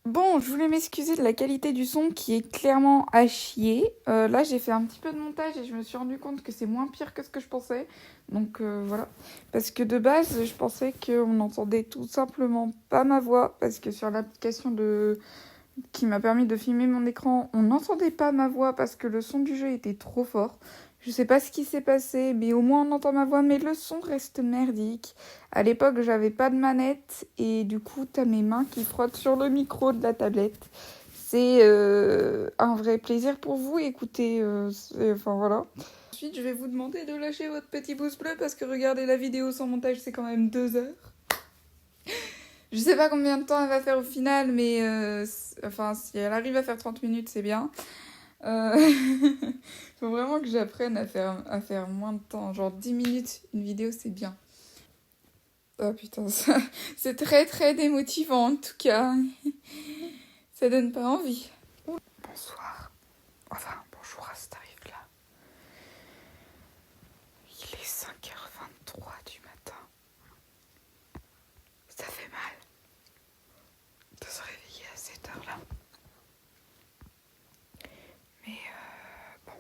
Bon, je voulais m'excuser de la qualité du son qui est clairement à chier. Là, j'ai fait un petit peu de montage et je me suis rendu compte que c'est moins pire que ce que je pensais. Donc voilà. Parce que de base, je pensais qu'on n'entendait tout simplement pas ma voix. Parce que sur l'application qui m'a permis de filmer mon écran, on n'entendait pas ma voix parce que le son du jeu était trop fort. Je sais pas ce qui s'est passé, mais au moins on entend ma voix, mais le son reste merdique. À l'époque, j'avais pas de manette et du coup, t'as mes mains qui frottent sur le micro de la tablette. C'est un vrai plaisir pour vous, écoutez, enfin voilà. Ensuite, je vais vous demander de lâcher votre petit pouce bleu parce que regarder la vidéo sans montage, c'est quand même 2 heures. Je sais pas combien de temps elle va faire au final, mais enfin, si elle arrive à faire 30 minutes, c'est bien. Euh... Faut vraiment que j'apprenne à faire moins de temps. Genre 10 minutes, une vidéo, c'est bien. Oh putain, c'est très très démotivant en tout cas. Ça donne pas envie. Bonsoir. Enfin, bonjour à ce tarif-là. Il est 5h23 du matin. Ça fait mal de se réveiller à cette heure-là. Mais bon,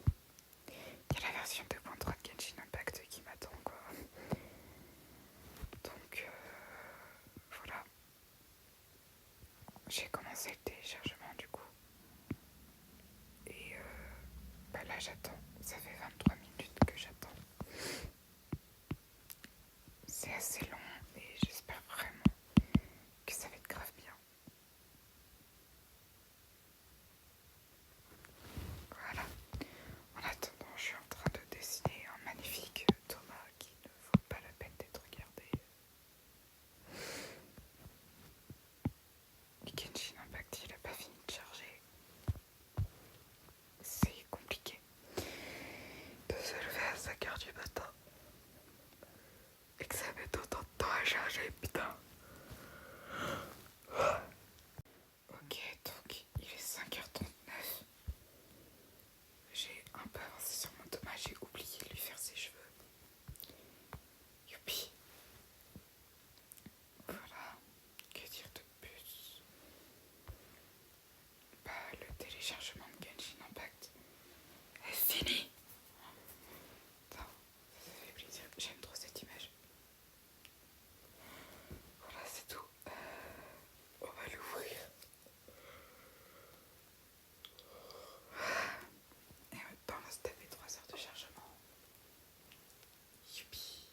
il y a la version 2.3 de Genshin Impact qui m'attend quoi. Donc voilà. J'ai commencé le téléchargement du coup. Et bah là j'attends. Ça fait 23 minutes que j'attends. C'est assez long et j'espère vraiment que ça va être grave bien. Voilà. En attendant, je suis en train de dessiner un magnifique Thomas qui ne vaut pas la peine d'être regardé. Et Genshin Impact, il a pas fini de charger. C'est compliqué de se lever à 5h du matin et que ça met autant de temps à charger, putain. Ok, donc il est 5h39. J'ai un peu avancé sur mon Thomas, j'ai oublié de lui faire ses cheveux. Youpi. Voilà, que dire de plus? Bah, le téléchargement de Genshin Impact est fini. Attends, ça fait plaisir, j'aime trop cette image. Voilà, c'est tout. On va l'ouvrir. Et on va se taper 3 heures de chargement. Youpi.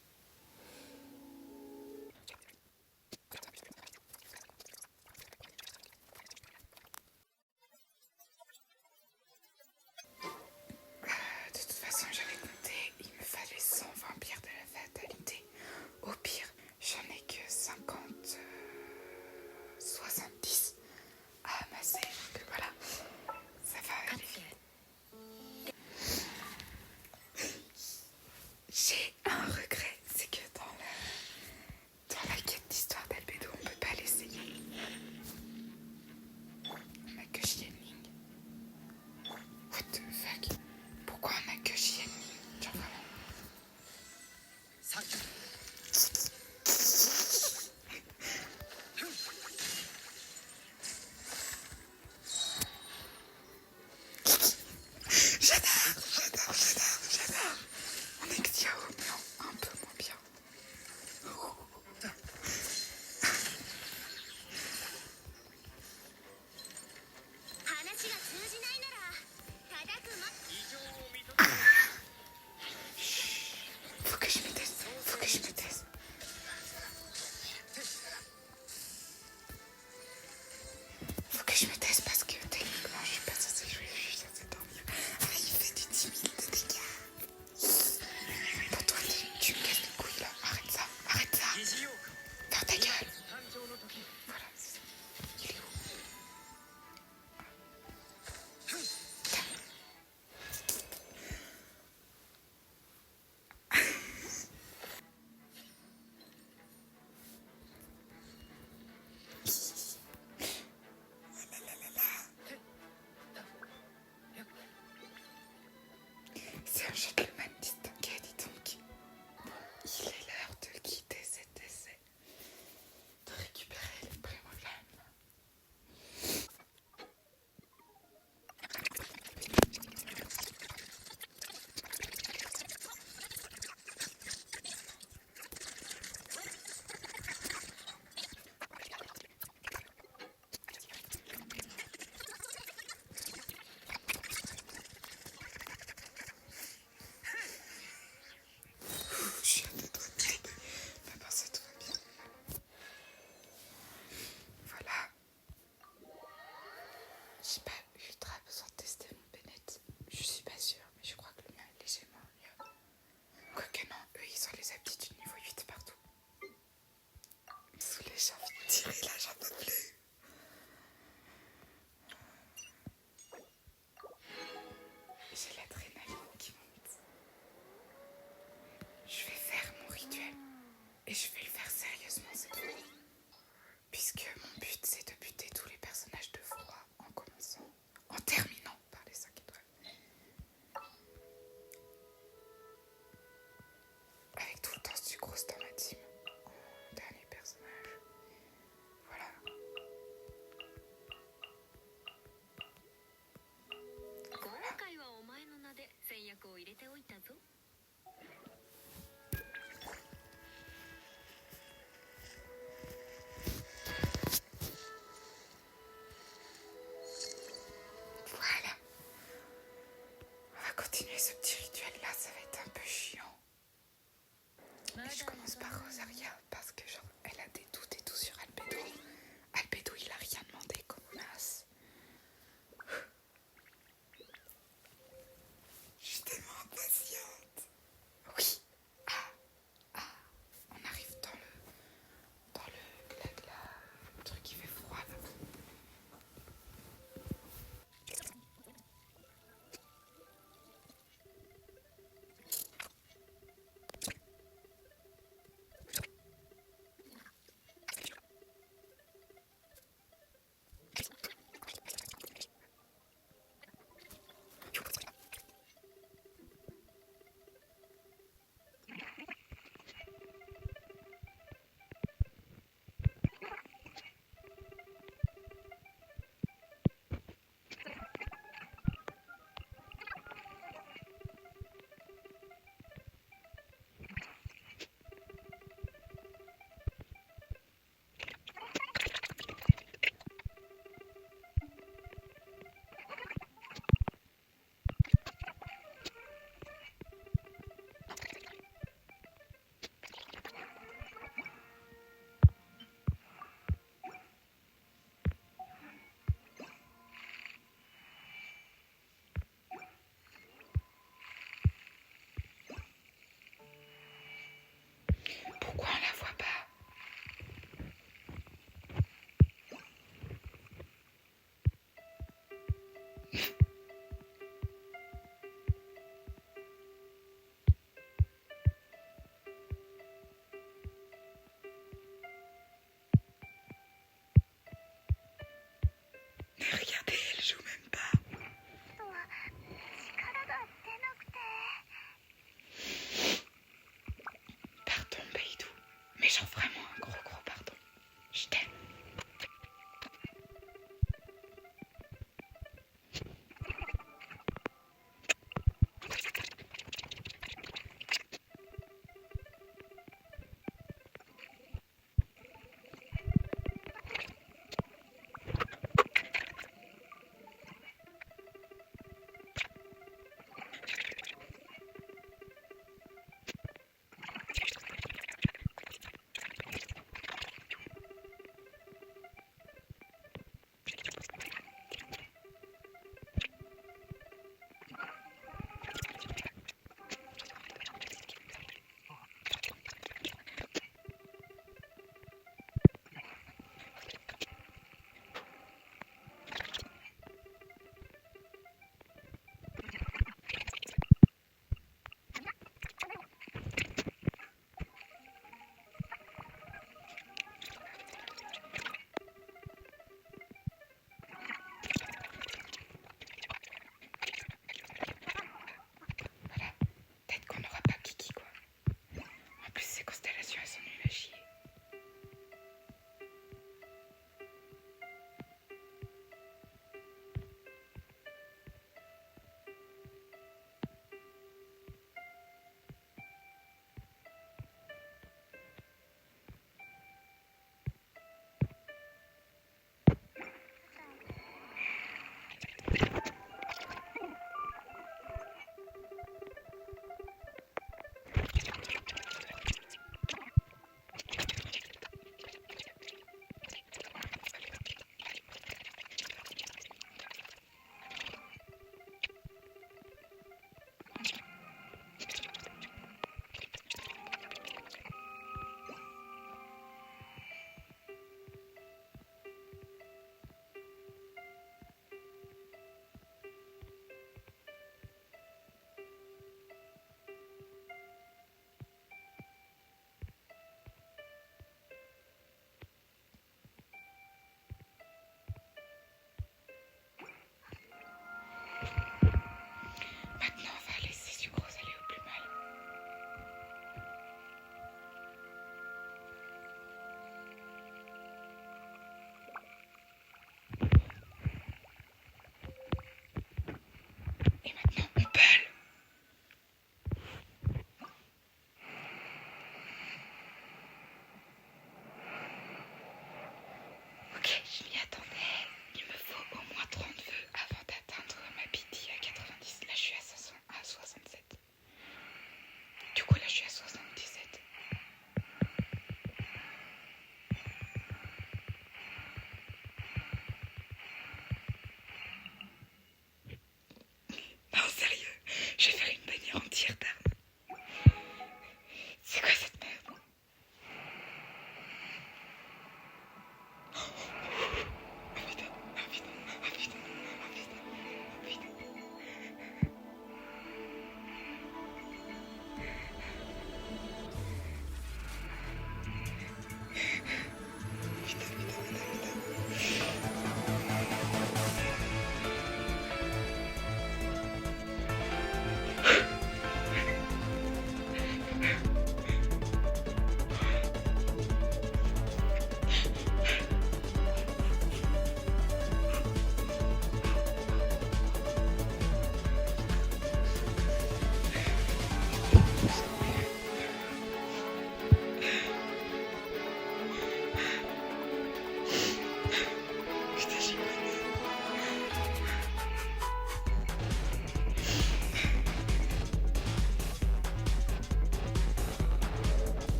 maintenant on pèle. Ok, je m'y attendais. Il me faut au moins 30 vœux avant d'atteindre ma PT à 90. Là, je suis à 67. Du coup, là, je suis à 77. Non, sérieux, je vais faire une bannière entière d'armes. C'est quoi cette merde? Oh putain, oh putain, oh putain, oh putain, oh putain.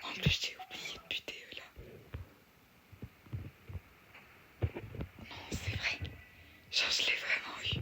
En plus, j'ai oublié de buter là. Non, c'est vrai. Genre, je l'ai vraiment eu.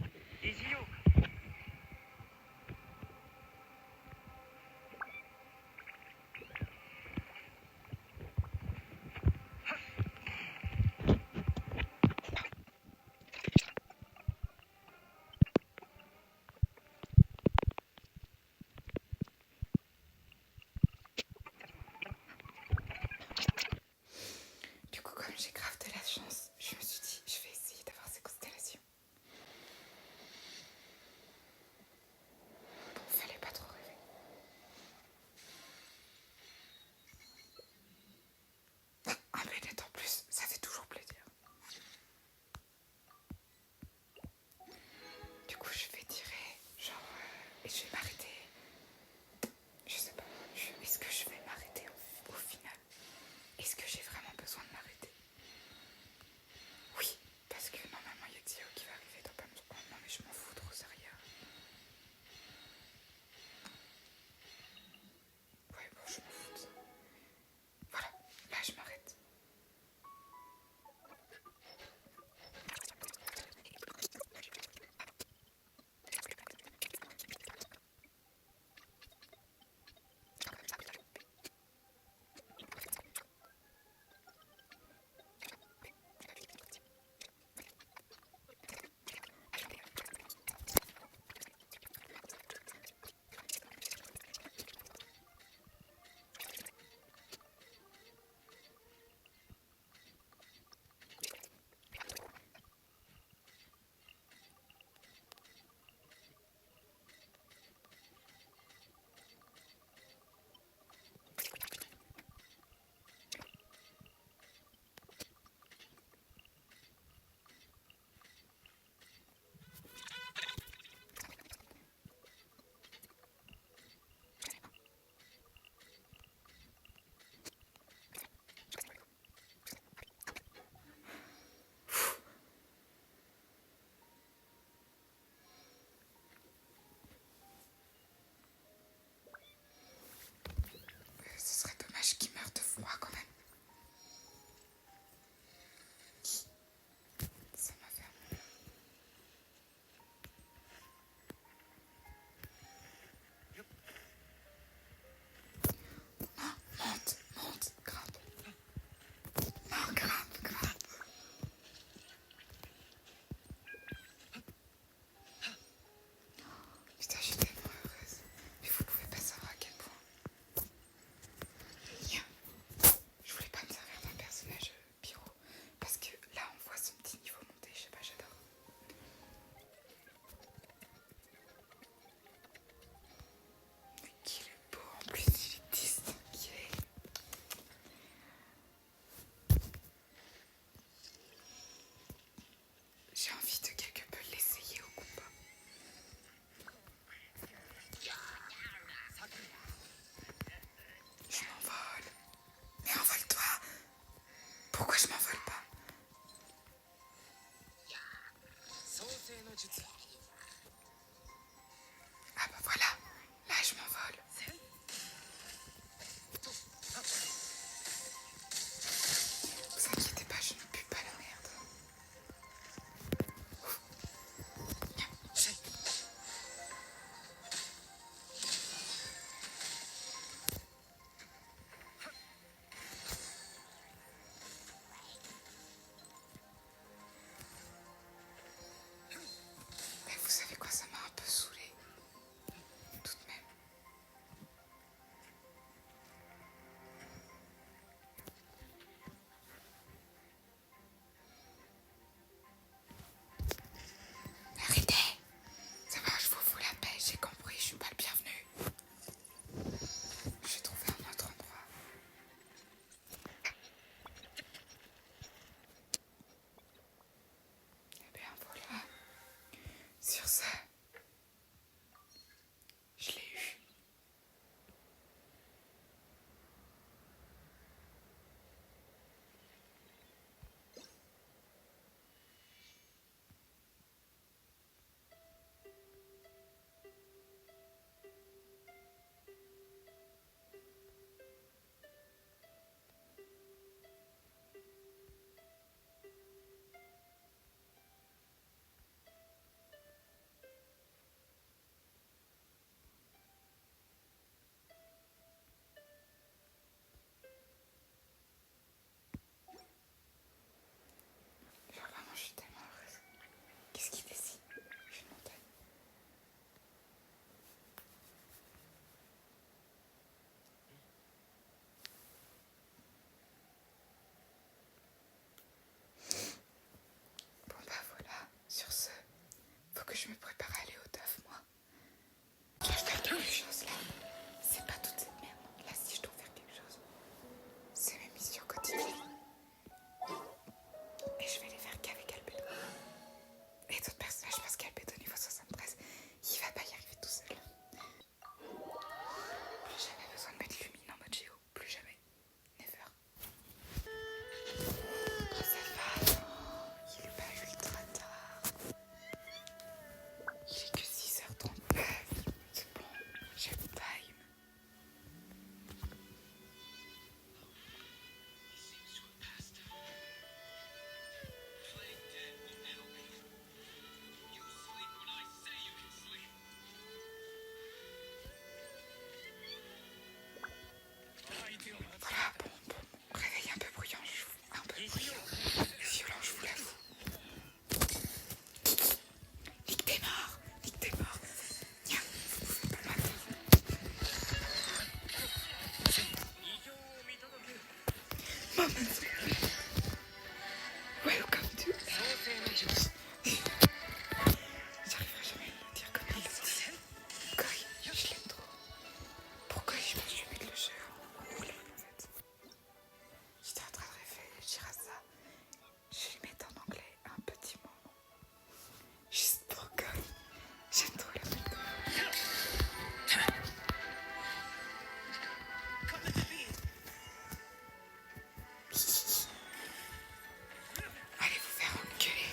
Welcome to... J'arriverai jamais à le dire comme il le dit. Koi, je l'aime trop. Pourquoi je vais lui mettre le jeu en anglais en fait? J'étais en train de réfléchir à ça. Je vais lui mettre en anglais un petit moment. Juste pour Koi. J'aime trop la mettre. Allez vous faire enculer.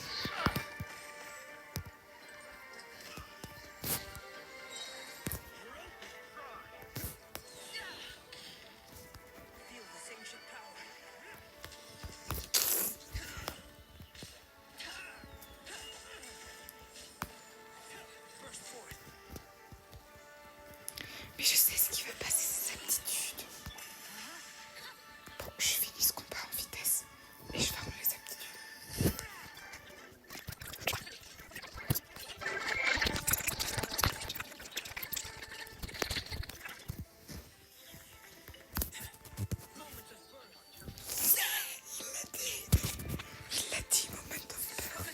Mais je sais ce qui veut passer ses aptitudes. Bon, je finis ce combat en vitesse et je ferme les aptitudes. Il l'a dit, moment of peur.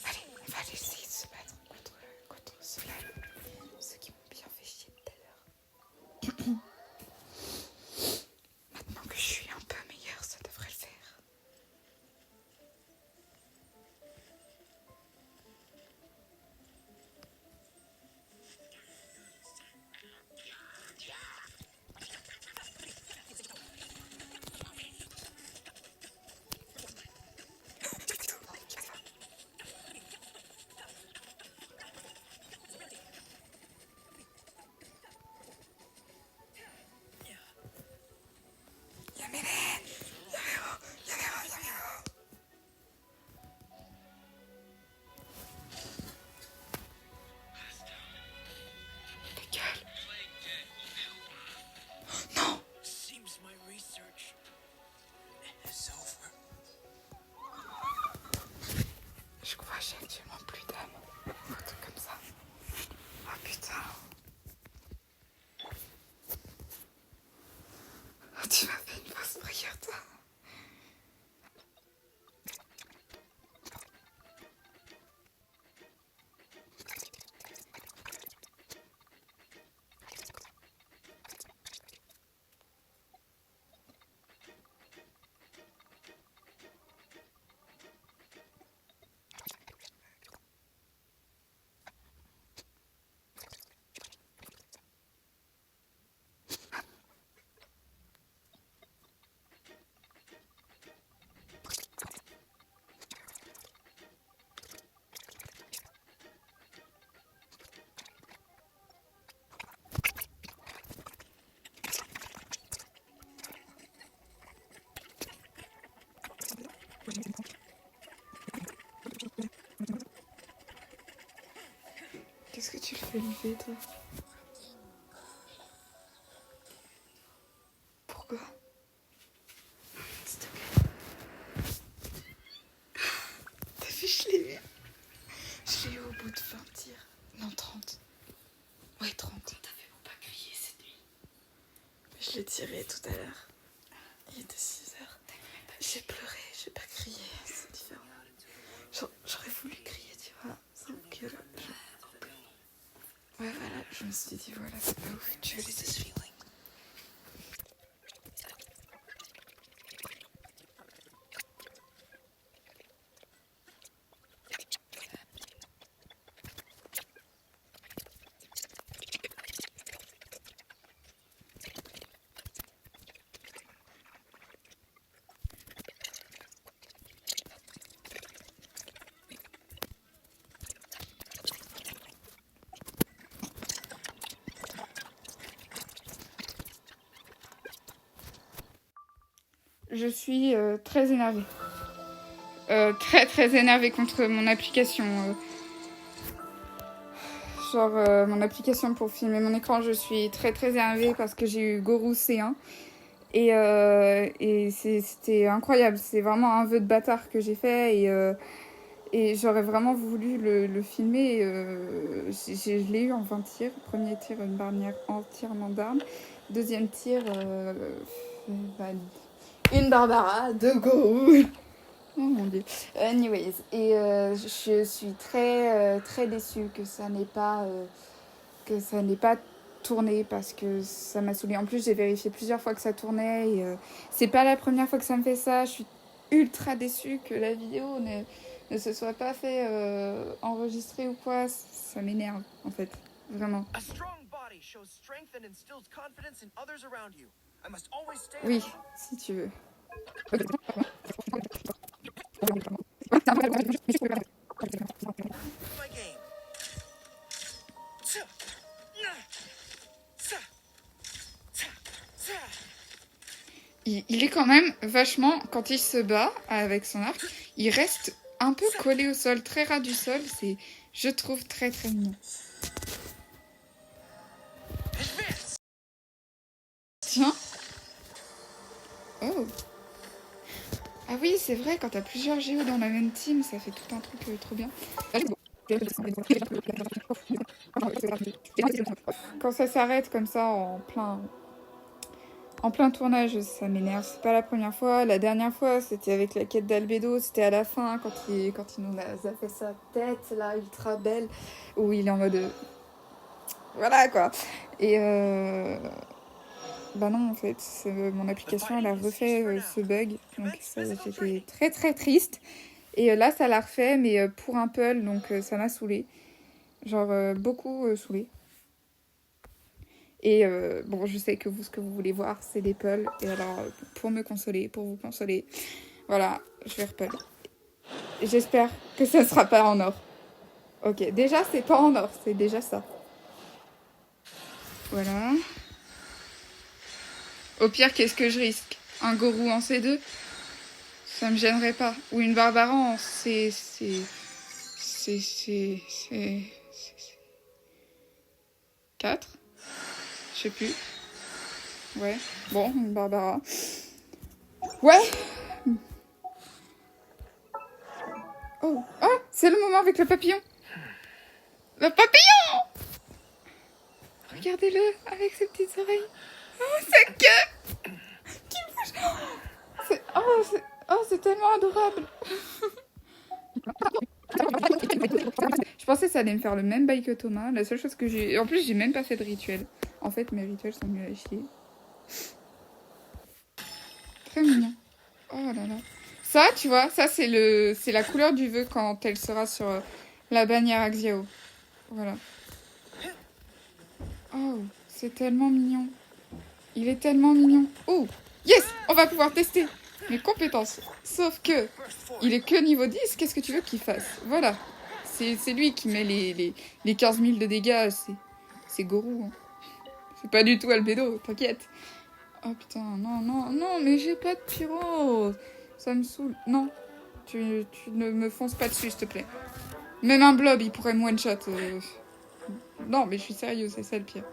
Allez, on va aller essayer de se battre contre ceux-là, ceux qui m'ont bien fait chier tout à l'heure. Maintenant que je suis un peu meilleure, ça devrait le faire. Non! Je crois que j'ai actuellement plus d'âme. Un truc comme ça. Oh putain. Oh, tu m'as fait une fausse prière, toi. Qu'est-ce que tu le fais lever, toi? Pourquoi? S'il te plaît. T'as vu, je l'ai eu. Je l'ai eu au bout de 20 tirs. Non, 30. Ouais, 30. T'as fait pour pas crier cette nuit. Je l'ai tiré tout à l'heure. Il était 6 heures. J'ai pleuré, j'ai pas crié. C'est différent. J'aurais voulu crier, tu vois. Sauf que... Ouais, voilà, je me suis dit, voilà, c'est pas ouf. Tu veux laisser... je suis très énervée. Très très énervée contre mon application. Mon application pour filmer mon écran, je suis très très énervée parce que j'ai eu Gorou C1. Et c'était incroyable. C'est vraiment un vœu de bâtard que j'ai fait. Et j'aurais vraiment voulu le filmer. Je l'ai eu en 20 tirs. Premier tir, une barnière entièrement d'armes. Deuxième tir, une Barbara, deux Gorou. Oh mon dieu. Anyways. Et je suis très, très déçue que ça n'ait pas tourné parce que ça m'a saoulée. En plus, j'ai vérifié plusieurs fois que ça tournait et c'est pas la première fois que ça me fait ça. Je suis ultra déçue que la vidéo ne se soit pas fait enregistrer ou quoi. Ça m'énerve en fait, vraiment. Oui, si tu veux. Il est quand même vachement, quand il se bat avec son arc, il reste un peu collé au sol, très ras du sol. C'est, je trouve, très très mignon. Tiens. Oh. Ah oui, c'est vrai, quand t'as plusieurs géos dans la même team, ça fait tout un truc trop bien. Quand ça s'arrête comme ça en plein tournage, ça m'énerve. C'est pas la première fois. La dernière fois, c'était avec la quête d'Albedo. C'était à la fin, quand il nous a fait sa tête, là, ultra belle, où il est en mode... Voilà, quoi. Et bah non, en fait, mon application, elle a refait ce bug. Donc, j'étais très, très triste. Et là, ça l'a refait, mais pour un pull, donc ça m'a saoulée. Genre, beaucoup saoulée. Et bon, je sais que ce que vous voulez voir, c'est des pulls. Et alors, pour me consoler, pour vous consoler, voilà, je vais repull. J'espère que ça ne sera pas en or. Ok, déjà, c'est pas en or, c'est déjà ça. Voilà. Au pire, qu'est-ce que je risque? Un Gorou en C2? Ça me gênerait pas. Ou une Barbara en C... 4? Je sais plus. Ouais. Bon, une Barbara. Ouais. Oh. Oh, c'est le moment avec le papillon. Le papillon! Regardez-le avec ses petites oreilles. Oh, sa queue qui bouge. C'est tellement adorable. Je pensais que ça allait me faire le même bail que Thomas. La seule chose que j'ai... En plus, j'ai même pas fait de rituel. En fait, mes rituels sont nuls à chier. Très mignon. Oh là là. Ça, tu vois, ça, c'est la couleur du vœu quand elle sera sur la bannière Axiao. Voilà. Oh, c'est tellement mignon. Il est tellement mignon. Oh, yes, on va pouvoir tester mes compétences. Sauf que, il est que niveau 10, qu'est-ce que tu veux qu'il fasse? Voilà. C'est lui qui met les 15 000 de dégâts. C'est Gorou. Hein. C'est pas du tout Albedo, t'inquiète. Oh putain, non, mais j'ai pas de pyro. Ça me saoule. Non, tu ne me fonces pas dessus, s'il te plaît. Même un blob, il pourrait me one-shot. Non, mais je suis sérieux, c'est ça le pire.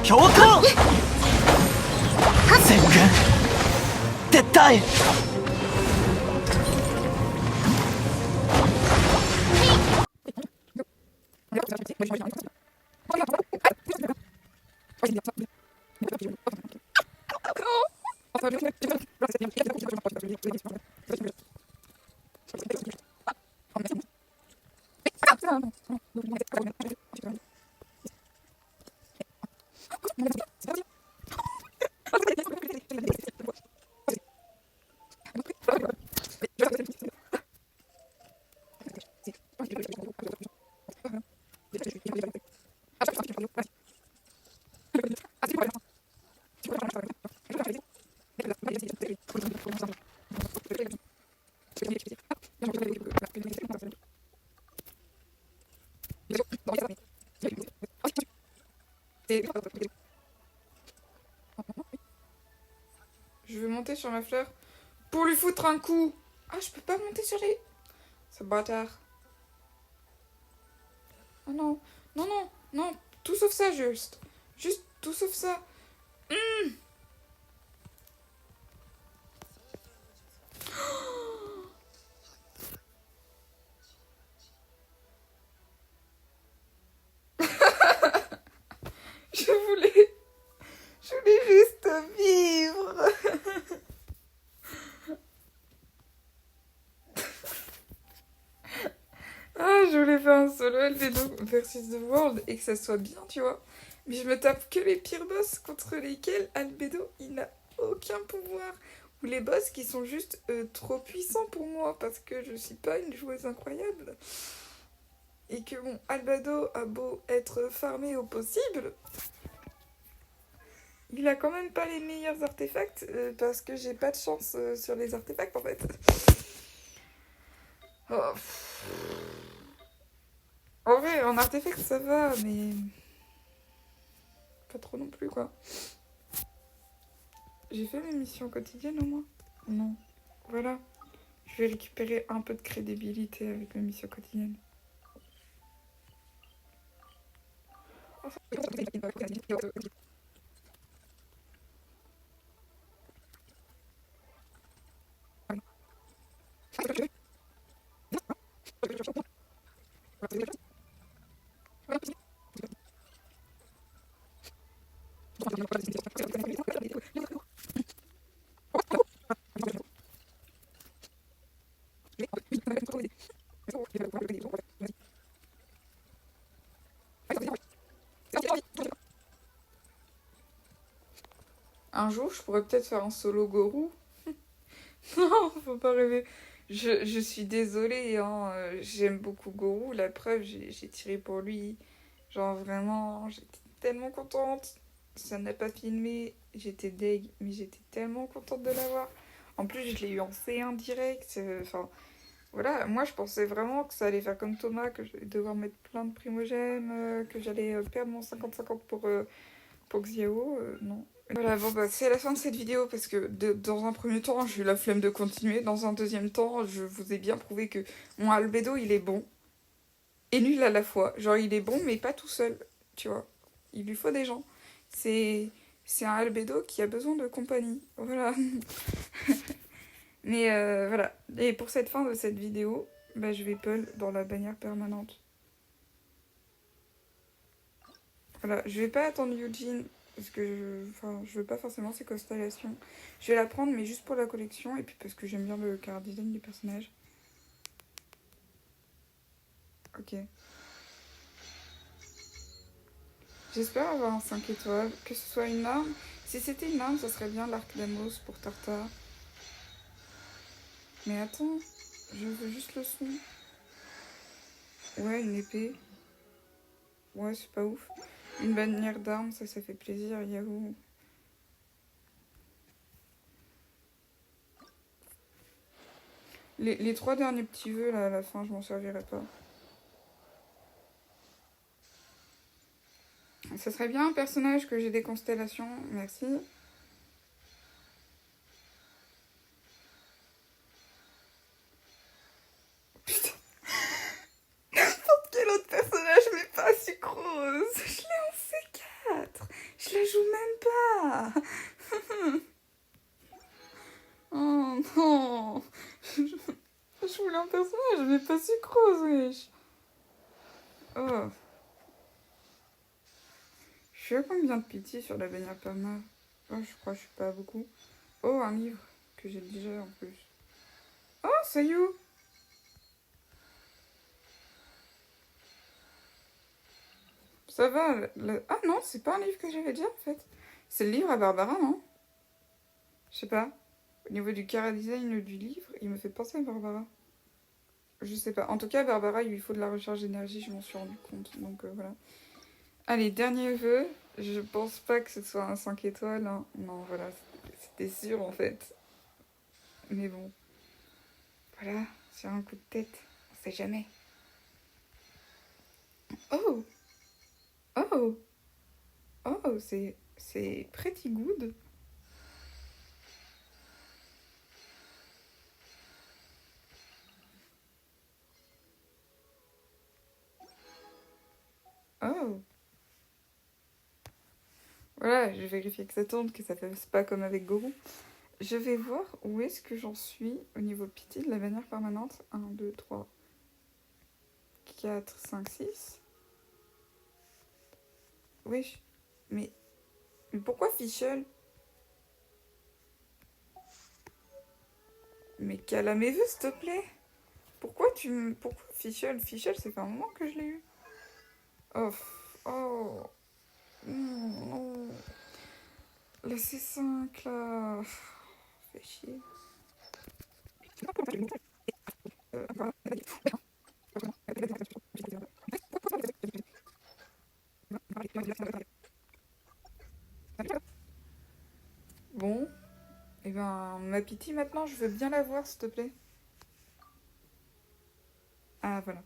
強行全軍撤退Je vais monter sur ma fleur pour lui foutre un coup. Ah, je peux pas monter sur les... Ce bâtard. Oh non, non, non, non. Tout sauf ça, juste. Juste tout sauf ça. Je voulais juste vivre. Ah, je voulais faire un solo Albedo versus The World et que ça soit bien, tu vois. Mais je me tape que les pires boss contre lesquels Albedo, il n'a aucun pouvoir. Ou les boss qui sont juste trop puissants pour moi parce que je suis pas une joueuse incroyable. Et que bon, Albedo a beau être farmé au possible, il a quand même pas les meilleurs artefacts parce que j'ai pas de chance sur les artefacts en fait. Oh. En vrai, en artefact ça va, mais pas trop non plus quoi. J'ai fait mes missions quotidiennes au moins? Non. Voilà. Je vais récupérer un peu de crédibilité avec mes missions quotidiennes. Un jour, je pourrais peut-être faire un solo Gorou. Non, faut pas rêver. Je suis désolée, hein. J'aime beaucoup Gorou. La preuve, j'ai tiré pour lui. Genre vraiment, j'étais tellement contente. Ça n'a pas filmé. J'étais deg, mais j'étais tellement contente de l'avoir. En plus, je l'ai eu en C1 direct. Enfin, voilà. Moi, je pensais vraiment que ça allait faire comme Thomas, que j'allais devoir mettre plein de primogèmes, que j'allais perdre mon 50-50 pour Xiao. Non. Voilà, bon bah c'est la fin de cette vidéo parce que dans un premier temps j'ai eu la flemme de continuer, dans un deuxième temps je vous ai bien prouvé que mon Albedo il est bon et nul à la fois, genre il est bon mais pas tout seul, tu vois, il lui faut des gens, c'est un Albedo qui a besoin de compagnie, voilà. Mais voilà, et pour cette fin de cette vidéo, bah, je vais pull dans la bannière permanente. Voilà, je vais pas attendre Eugene parce que je veux pas forcément ces constellations. Je vais la prendre mais juste pour la collection et puis parce que j'aime bien le chara design du personnage. Ok. J'espère avoir un 5 étoiles, que ce soit une arme. Si c'était une arme, ça serait bien l'arc d'Amos pour Tartare. Mais attends, je veux juste le son. Ouais, une épée. Ouais, c'est pas ouf. Une bannière d'armes, ça fait plaisir, Yahoo. Les 3 derniers petits vœux, là, à la fin, je m'en servirai pas. Ça serait bien un personnage que j'ai des constellations, merci. un personnage, mais pas sucrose, wesh. Oh. Je suis à combien de pitié sur la bannière perma? Oh, je crois que je suis pas à beaucoup. Oh, un livre que j'ai déjà en plus. Oh, ça y est. Ça va. Ah non, c'est pas un livre que j'avais déjà en fait. C'est le livre à Barbara, non? Je sais pas. Au niveau du chara-design du livre, il me fait penser à Barbara. Je sais pas. En tout cas, Barbara, il lui faut de la recharge d'énergie, je m'en suis rendu compte. Donc voilà. Allez, dernier vœu. Je pense pas que ce soit un 5 étoiles. Hein. Non, voilà. C'était sûr en fait. Mais bon. Voilà. Sur un coup de tête. On sait jamais. Oh! Oh! Oh, c'est pretty good. Oh! Voilà, je vérifie que ça tourne, que ça fasse pas comme avec Gorou. Je vais voir où est-ce que j'en suis au niveau pitié de la bannière permanente. 1, 2, 3, 4, 5, 6. Oui, mais pourquoi Fischl? Mais cala mes vœux, s'il te plaît. Pourquoi Fischl? Fischl, c'est fait un moment que je l'ai eu. Oh, oh. Non. La C5, là. Fais chier. Bon, et ben, ma pitié maintenant, je veux bien la voir, s'il te plaît. Ah, voilà.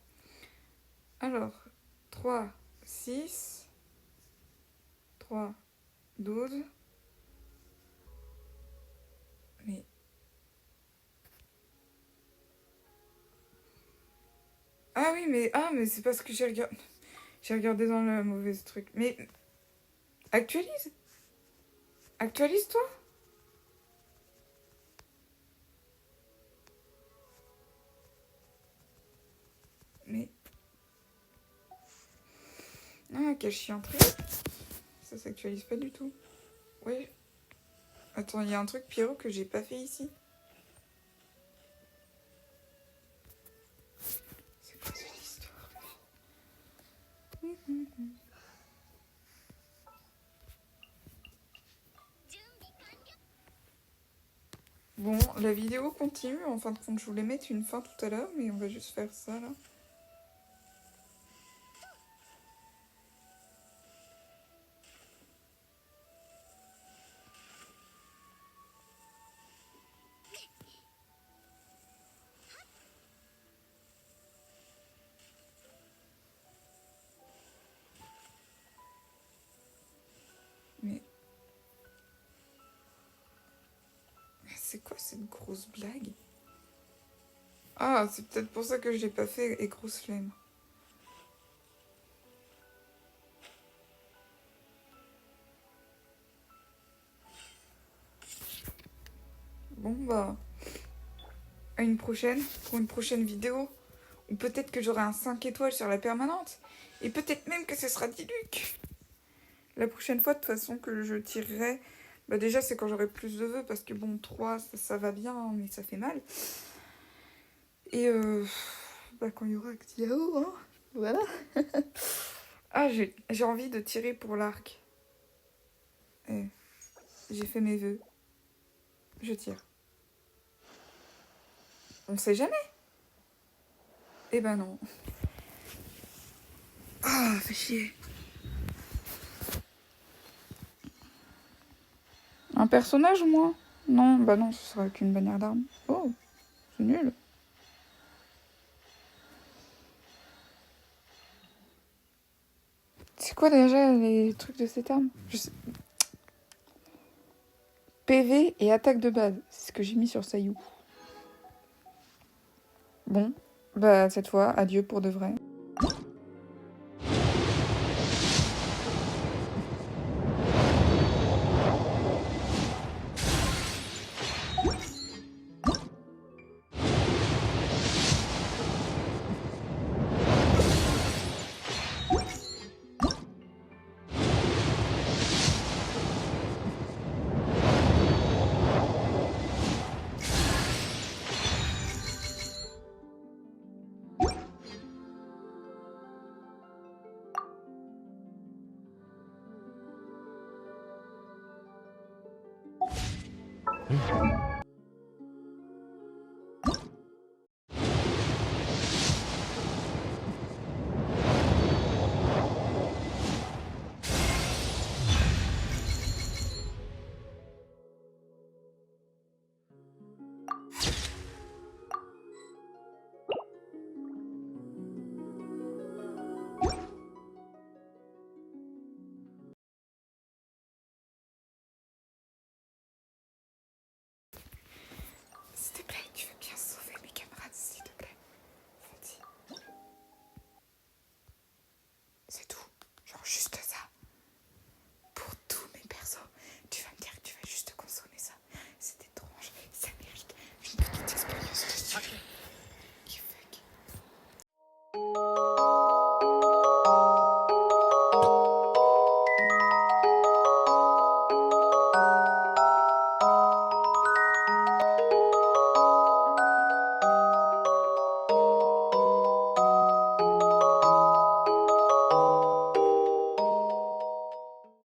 Alors, 3, 6, 3, 12. Mais... Ah oui, mais c'est parce que j'ai regardé dans le mauvais truc. Mais actualise. Actualise-toi. Mais... Ah, quelle chianterie. Ça s'actualise pas du tout. Oui. Attends, il y a un truc, Pierrot, que j'ai pas fait ici. C'est quoi cette histoire? Bon, la vidéo continue. En fin de compte, je voulais mettre une fin tout à l'heure, mais on va juste faire ça, là. Mais c'est quoi cette grosse blague? Ah, c'est peut-être pour ça que je l'ai pas fait et grosse flemme. Bon bah, à une prochaine, pour une prochaine vidéo. Ou peut-être que j'aurai un 5 étoiles sur la permanente. Et peut-être même que ce sera Diluc. La prochaine fois, de toute façon, que je tirerai... Bah déjà, c'est quand j'aurai plus de vœux. Parce que bon, 3, ça va bien, mais ça fait mal. Et bah quand il y aura Actiao, hein. Voilà. Ah, j'ai envie de tirer pour l'arc. J'ai fait mes vœux. Je tire. On sait jamais. Eh ben non. Ah, fait chier. Un personnage, moi? Non, bah non, ce sera qu'une bannière d'armes. Oh, c'est nul. C'est quoi déjà les trucs de cette arme? PV et attaque de base. C'est ce que j'ai mis sur Sayu. Bon, bah cette fois, adieu pour de vrai. うん